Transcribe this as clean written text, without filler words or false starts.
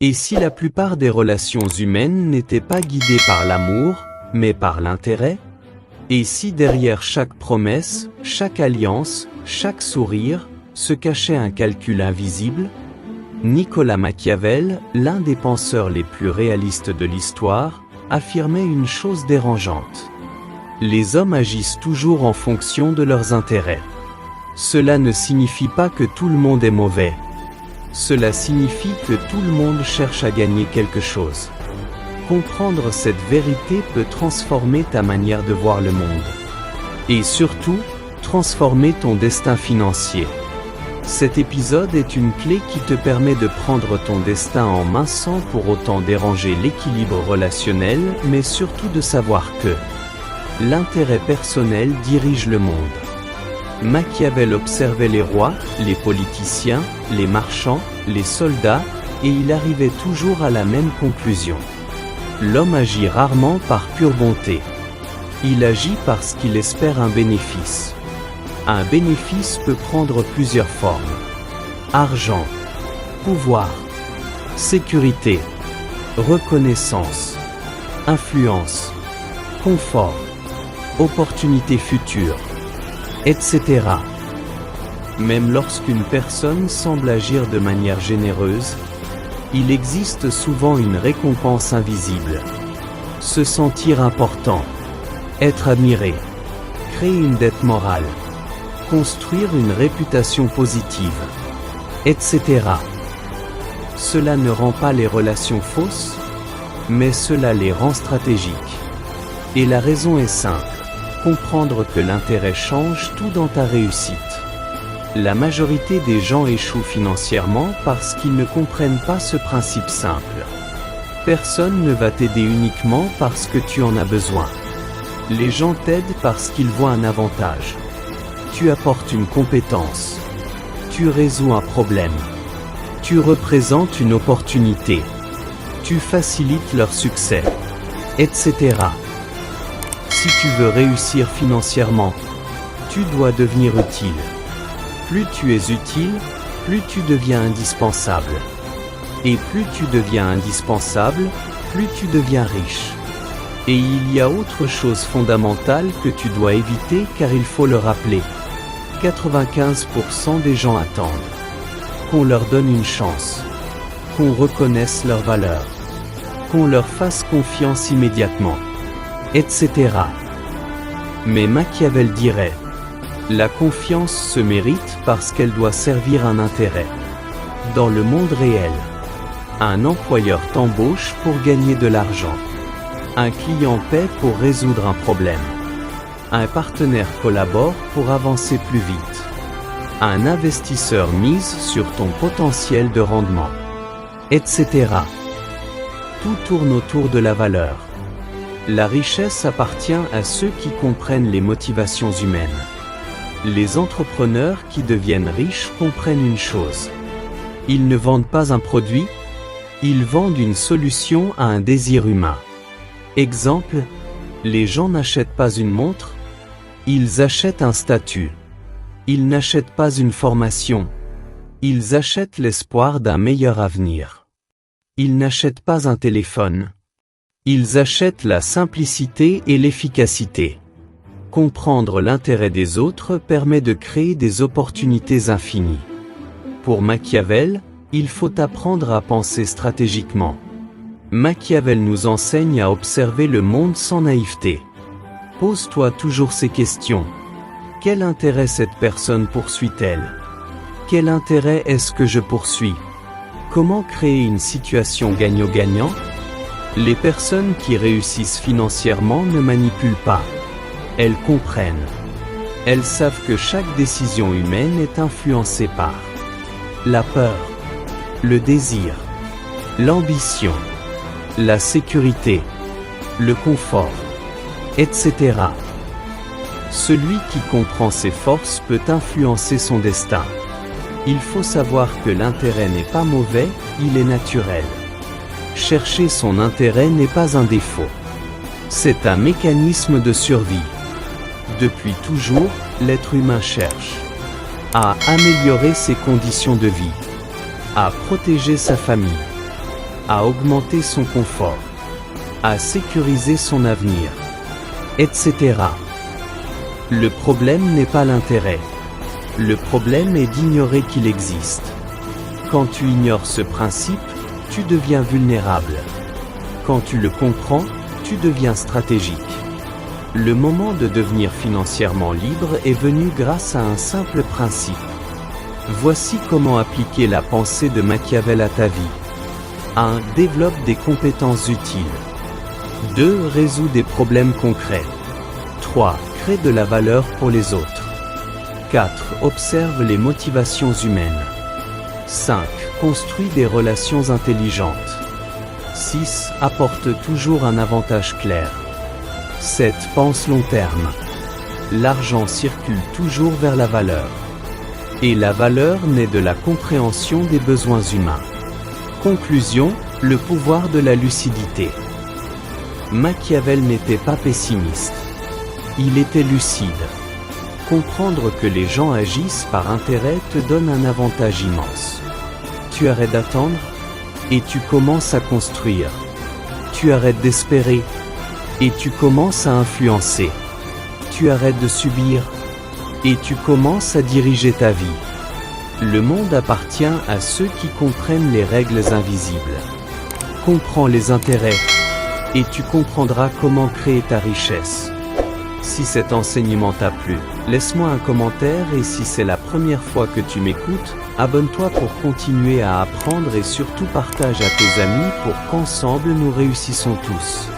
Et si la plupart des relations humaines n'étaient pas guidées par l'amour, mais par l'intérêt? Et si derrière chaque promesse, chaque alliance, chaque sourire, se cachait un calcul invisible? Nicolas Machiavel, l'un des penseurs les plus réalistes de l'histoire, affirmait une chose dérangeante. Les hommes agissent toujours en fonction de leurs intérêts. Cela ne signifie pas que tout le monde est mauvais. Cela signifie que tout le monde cherche à gagner quelque chose. Comprendre cette vérité peut transformer ta manière de voir le monde. Et surtout, transformer ton destin financier. Cet épisode est une clé qui te permet de prendre ton destin en main sans pour autant déranger l'équilibre relationnel, mais surtout de savoir que l'intérêt personnel dirige le monde. Machiavel observait les rois, les politiciens, les marchands, les soldats, et il arrivait toujours à la même conclusion. L'homme agit rarement par pure bonté. Il agit parce qu'il espère un bénéfice. Un bénéfice peut prendre plusieurs formes. Argent, pouvoir, sécurité, reconnaissance, influence, confort, opportunité future, etc. Même lorsqu'une personne semble agir de manière généreuse, il existe souvent une récompense invisible. Se sentir important, être admiré, créer une dette morale, construire une réputation positive, etc. Cela ne rend pas les relations fausses, mais cela les rend stratégiques. Et la raison est simple, comprendre que l'intérêt change tout dans ta réussite. La majorité des gens échouent financièrement parce qu'ils ne comprennent pas ce principe simple. Personne ne va t'aider uniquement parce que tu en as besoin. Les gens t'aident parce qu'ils voient un avantage. Tu apportes une compétence. Tu résous un problème. Tu représentes une opportunité. Tu facilites leur succès, etc. Si tu veux réussir financièrement, tu dois devenir utile. Plus tu es utile, plus tu deviens indispensable. Et plus tu deviens indispensable, plus tu deviens riche. Et il y a autre chose fondamentale que tu dois éviter car il faut le rappeler. 95% des gens attendent qu'on leur donne une chance, qu'on reconnaisse leur valeur, qu'on leur fasse confiance immédiatement, etc. Mais Machiavel dirait, la confiance se mérite parce qu'elle doit servir un intérêt. Dans le monde réel, un employeur t'embauche pour gagner de l'argent. Un client paie pour résoudre un problème. Un partenaire collabore pour avancer plus vite. Un investisseur mise sur ton potentiel de rendement, etc. Tout tourne autour de la valeur. La richesse appartient à ceux qui comprennent les motivations humaines. Les entrepreneurs qui deviennent riches comprennent une chose. Ils ne vendent pas un produit, ils vendent une solution à un désir humain. Exemple, les gens n'achètent pas une montre, ils achètent un statut. Ils n'achètent pas une formation, ils achètent l'espoir d'un meilleur avenir. Ils n'achètent pas un téléphone, ils achètent la simplicité et l'efficacité. Comprendre l'intérêt des autres permet de créer des opportunités infinies. Pour Machiavel, il faut apprendre à penser stratégiquement. Machiavel nous enseigne à observer le monde sans naïveté. Pose-toi toujours ces questions. Quel intérêt cette personne poursuit-elle? Quel intérêt est-ce que je poursuis? Comment créer une situation gagnant-gagnant? Les personnes qui réussissent financièrement ne manipulent pas. Elles comprennent. Elles savent que chaque décision humaine est influencée par la peur, le désir, l'ambition, la sécurité, le confort, etc. Celui qui comprend ses forces peut influencer son destin. Il faut savoir que l'intérêt n'est pas mauvais, il est naturel. Chercher son intérêt n'est pas un défaut. C'est un mécanisme de survie. Depuis toujours, l'être humain cherche à améliorer ses conditions de vie, à protéger sa famille, à augmenter son confort, à sécuriser son avenir, etc. Le problème n'est pas l'intérêt. Le problème est d'ignorer qu'il existe. Quand tu ignores ce principe, tu deviens vulnérable. Quand tu le comprends, tu deviens stratégique. Le moment de devenir financièrement libre est venu grâce à un simple principe. Voici comment appliquer la pensée de Machiavel à ta vie. 1. Développe des compétences utiles. 2. Résout des problèmes concrets. 3. Crée de la valeur pour les autres. 4. Observe les motivations humaines. 5. Construis des relations intelligentes. 6. Apporte toujours un avantage clair. 7. Pense long terme. L'argent circule toujours vers la valeur. Et la valeur naît de la compréhension des besoins humains. Conclusion, le pouvoir de la lucidité. Machiavel n'était pas pessimiste. Il était lucide. Comprendre que les gens agissent par intérêt te donne un avantage immense. Tu arrêtes d'attendre et tu commences à construire. Tu arrêtes d'espérer et tu commences à influencer. Tu arrêtes de subir et tu commences à diriger ta vie. Le monde appartient à ceux qui comprennent les règles invisibles. Comprends les intérêts et tu comprendras comment créer ta richesse. Si cet enseignement t'a plu, laisse-moi un commentaire et si c'est la première fois que tu m'écoutes, abonne-toi pour continuer à apprendre et surtout partage à tes amis pour qu'ensemble nous réussissons tous.